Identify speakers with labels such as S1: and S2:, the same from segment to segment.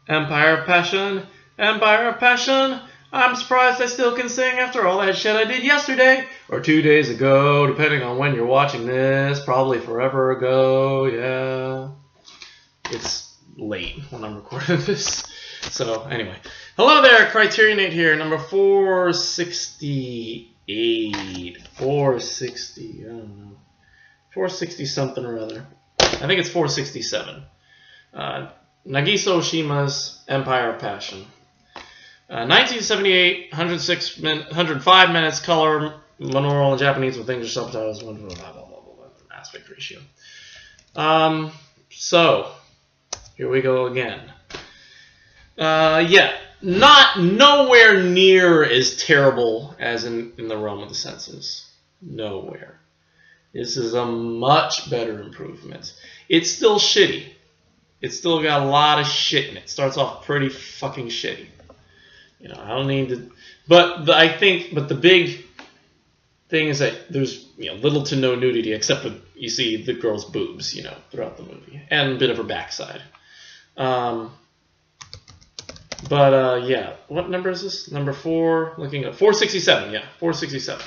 S1: Empire of Passion, Empire of Passion. I'm surprised I still can sing after all that shit I did yesterday or 2 days ago, depending on when you're watching this. Probably forever ago, yeah. It's late when I'm recording this. So, anyway. Hello there, CriterioNate here, number 468. 460, I don't know. 460 something or other. I think it's 467. Nagisa Oshima's Empire of Passion. 1978, 105 minutes, color, monaural in Japanese with English subtitles, blah, blah, blah, blah, blah, aspect ratio. So, here we go again. Yeah, nowhere near as terrible as in the realm of the senses. Nowhere. This is a much better improvement. It's still shitty. It's still got a lot of shit in it. It starts off pretty fucking shitty. You know, I don't need to, but the big thing is that there's little to no nudity except for you see the girl's boobs, throughout the movie and a bit of her backside. Yeah, what number is this? Number 4. Looking at 467. Yeah, 467.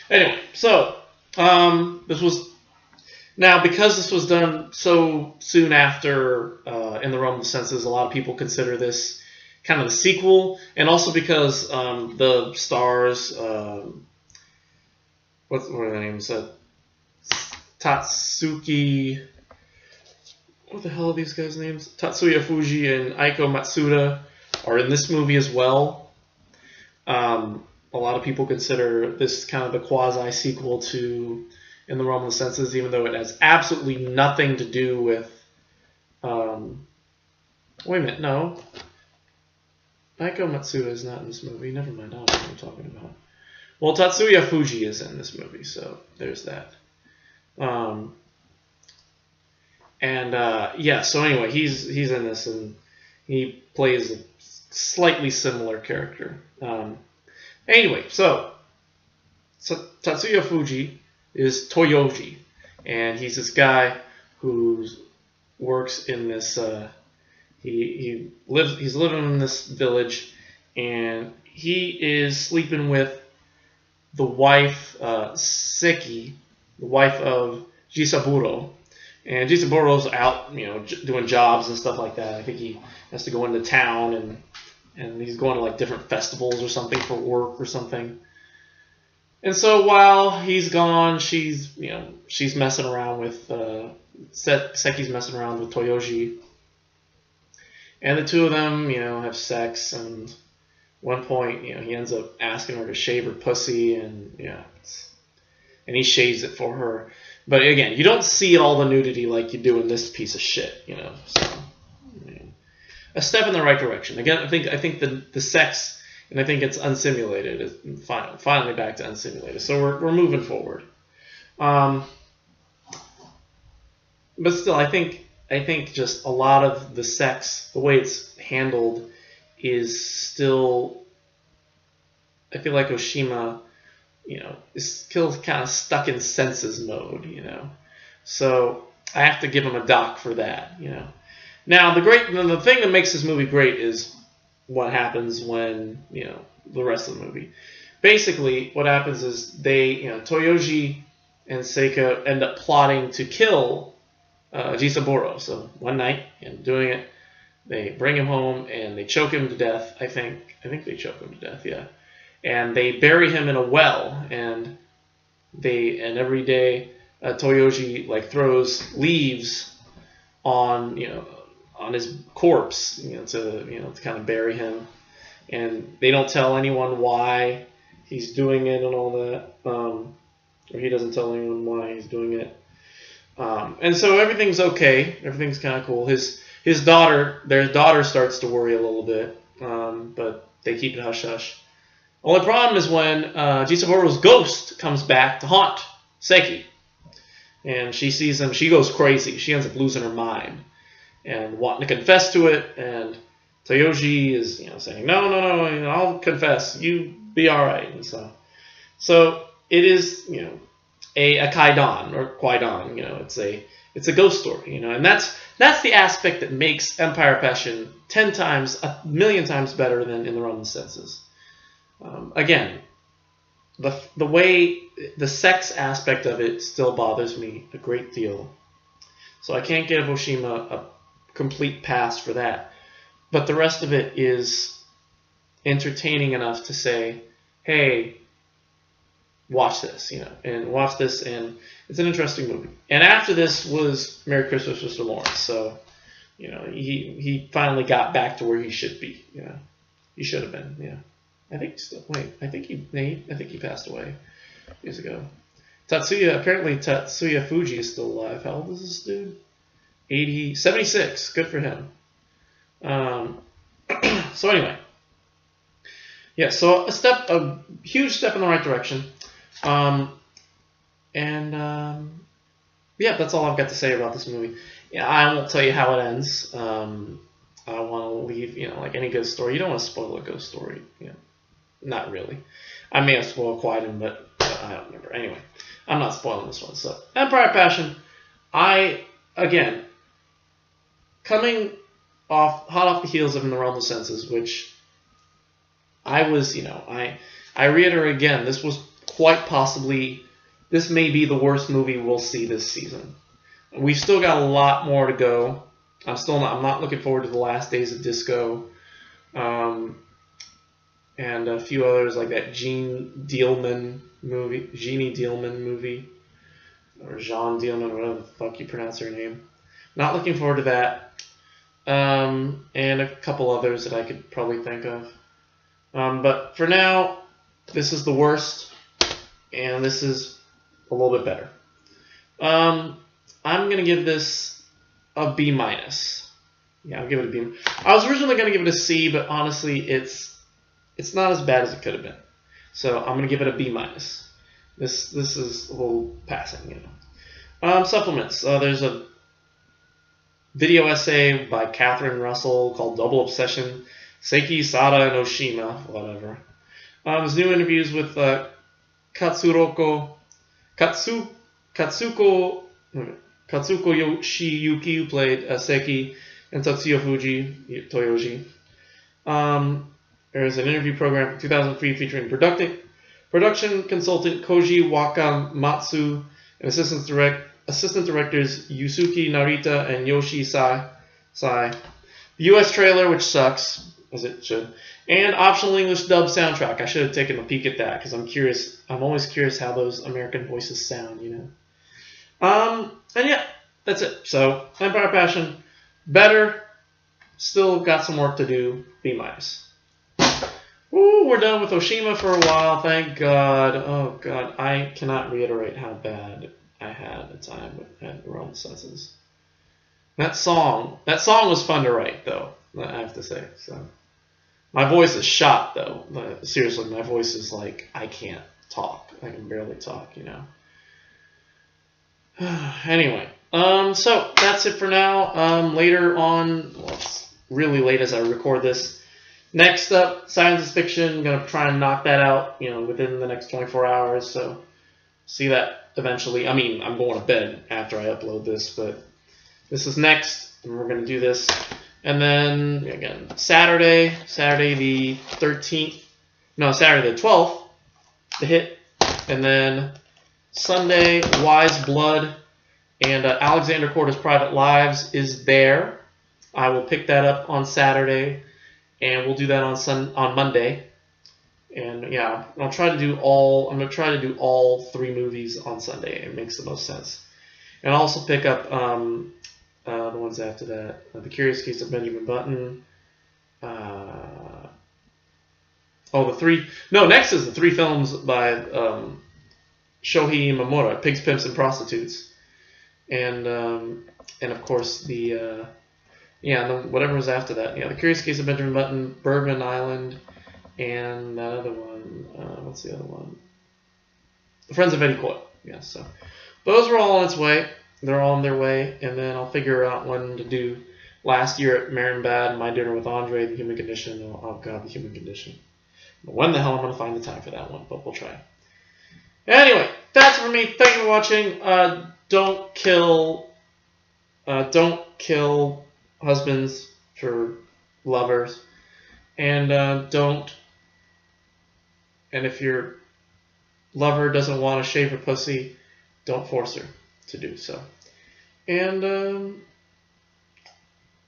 S1: Anyway, so this was now because this was done so soon after in the realm of the senses. A lot of people consider this kind of the sequel, and also because the stars, what are their names? Tatsuki. What the hell are these guys' names? Tatsuya Fuji and Aiko Matsuda are in this movie as well. A lot of people consider this kind of the quasi sequel to In the Realm of the Senses, even though it has absolutely nothing to do with. Wait a minute, no. Aiko Matsuda is not in this movie. Never mind, I don't know what I'm talking about. Well, Tatsuya Fuji is in this movie, so there's that. Yeah, so anyway, he's in this, and he plays a slightly similar character. Anyway, so Tatsuya Fuji is Toyoji, and he's this guy who works in this. He's living in this village, and he is sleeping with the wife Seki, the wife of Jisaburo. And Jisaburo's out, doing jobs and stuff like that. I think he has to go into town, and he's going to like different festivals or something for work or something. And so while he's gone, she's messing around with Seki's messing around with Toyoji. And the two of them, have sex, and at one point, he ends up asking her to shave her pussy, and and he shaves it for her. But again, you don't see all the nudity like you do in this piece of shit, So, a step in the right direction. Again, I think the sex, and I think it's unsimulated. Is finally back to unsimulated. So we're moving forward. But still, I think just a lot of the sex, the way it's handled, is still. I feel like Oshima, is still kind of stuck in senses mode, So I have to give him a dock for that, Now the thing that makes this movie great is what happens when the rest of the movie. Basically, what happens is they, Toyoji and Seika end up plotting to kill Jisaburo. So one night, and doing it, they bring him home and they choke him to death. I think they choke him to death, yeah. And they bury him in a well, and every day Toyoji throws leaves on on his corpse to kind of bury him, and they don't tell anyone why he's doing it and all that, or he doesn't tell anyone why he's doing it. And so everything's okay. Everything's kind of cool. Their daughter starts to worry a little bit, but they keep it hush hush. Only problem is when Jisaburo's ghost comes back to haunt Seki, and she sees him. She goes crazy. She ends up losing her mind and wanting to confess to it. And Toyoji is saying no, I'll confess. You be all right. And so it is a kaidan or kwaidan. It's a It's a ghost story, you know, and that's the aspect that makes Empire of Passion 10 times, a million times better than In the Realm of the Senses. Again, the way the sex aspect of it still bothers me a great deal, so I can't give Oshima a complete pass for that. But the rest of it is entertaining enough to say, hey, watch this, you know, and watch this, and it's an interesting movie. And after this was Merry Christmas, Mr. Lawrence. So, you know, he finally got back to where he should be. You know, he should have been. Yeah, I think still. Wait, I think he passed away years ago. Tatsuya Fuji is still alive. How old is this dude? 76. Good for him. So anyway, yeah. So a huge step in the right direction. Yeah, that's all I've got to say about this movie. Yeah, I won't tell you how it ends. I want to leave, you know, like any good story. You don't want to spoil a ghost story. You know, not really. I may have spoiled Quiden, but I don't remember. Anyway, I'm not spoiling this one. So, Empire of Passion. Again, coming hot off the heels of In the Realm of Senses, which I was, you know, I reiterate again, this was quite possibly, this may be the worst movie we'll see this season. We've still got a lot more to go. I'm not looking forward to The Last Days of Disco, and a few others like that Jeannie Dielman movie, or Jean Dielman, whatever the fuck you pronounce her name. Not looking forward to that. And a couple others that I could probably think of. But for now, this is the worst, and this is a little bit better. I'm going to give this a B-. Yeah, I'll give it a B. I was originally going to give it a C, but honestly, it's not as bad as it could have been. So I'm going to give it a B-. This is a little passing, you know. Supplements. There's a video essay by Catherine Russell called Double Obsession, Seiki, Sada, and Oshima, whatever. There's new interviews with Katsuko Yoshiyuki, who played Seiki, and Tatsuya Fuji, Toyoji. There's an interview program for 2003 featuring production consultant Koji Wakamatsu and assistant directors Yusuke Narita and Yoshi Sai. The US trailer, which sucks, as it should, and optional English dub soundtrack. I should have taken a peek at that because I'm curious. I'm always curious how those American voices sound, you know. And yeah, that's it. So Empire of Passion, better. Still got some work to do. B-. Woo, we're done with Oshima for a while. Thank God. Oh God, I cannot reiterate how bad I had a time with In the Realm of Senses. That song was fun to write, though, I have to say. So, my voice is shot, though. Seriously, my voice is like, I can't talk. I can barely talk, you know. Anyway, so that's it for now. Later on, well, it's really late as I record this. Next up, science fiction. I'm gonna try and knock that out, you know, within the next 24 hours. So, see that eventually. I mean, I'm going to bed after I upload this, but this is next, and we're going to do this. And then, again, Saturday the 13th, no, Saturday the 12th, The Hit. And then Sunday, Wise Blood, and Alexander Corda's Private Lives is there. I will pick that up on Saturday, and we'll do that on Monday. And yeah, I'm gonna try to do all 3 movies on Sunday. It makes the most sense. And I'll also pick up the ones after that. The Curious Case of Benjamin Button. Next is the 3 films by Shohei Imamura, Pigs, Pimps, and Prostitutes. And of course whatever was after that. Yeah, The Curious Case of Benjamin Button, Bourbon Island, and that other one, what's the other one? The Friends of Eddie Coyle. Yeah, so those are all on its way. They're all on their way, and then I'll figure out when to do Last Year at Marienbad, My Dinner with Andre, The Human Condition. Oh God, The Human Condition. But when the hell I'm going to find the time for that one, but we'll try. Anyway, that's it for me. Thank you for watching. Don't kill Don't kill husbands for lovers, and don't. And if your lover doesn't want to shave her pussy, don't force her to do so. And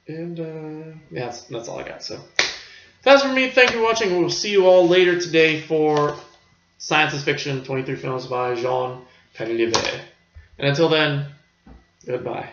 S1: yeah, that's all I got. So that's for me. Thank you for watching. We'll see you all later today for Science is Fiction, 23 films by Jean Perlivet. And until then, goodbye.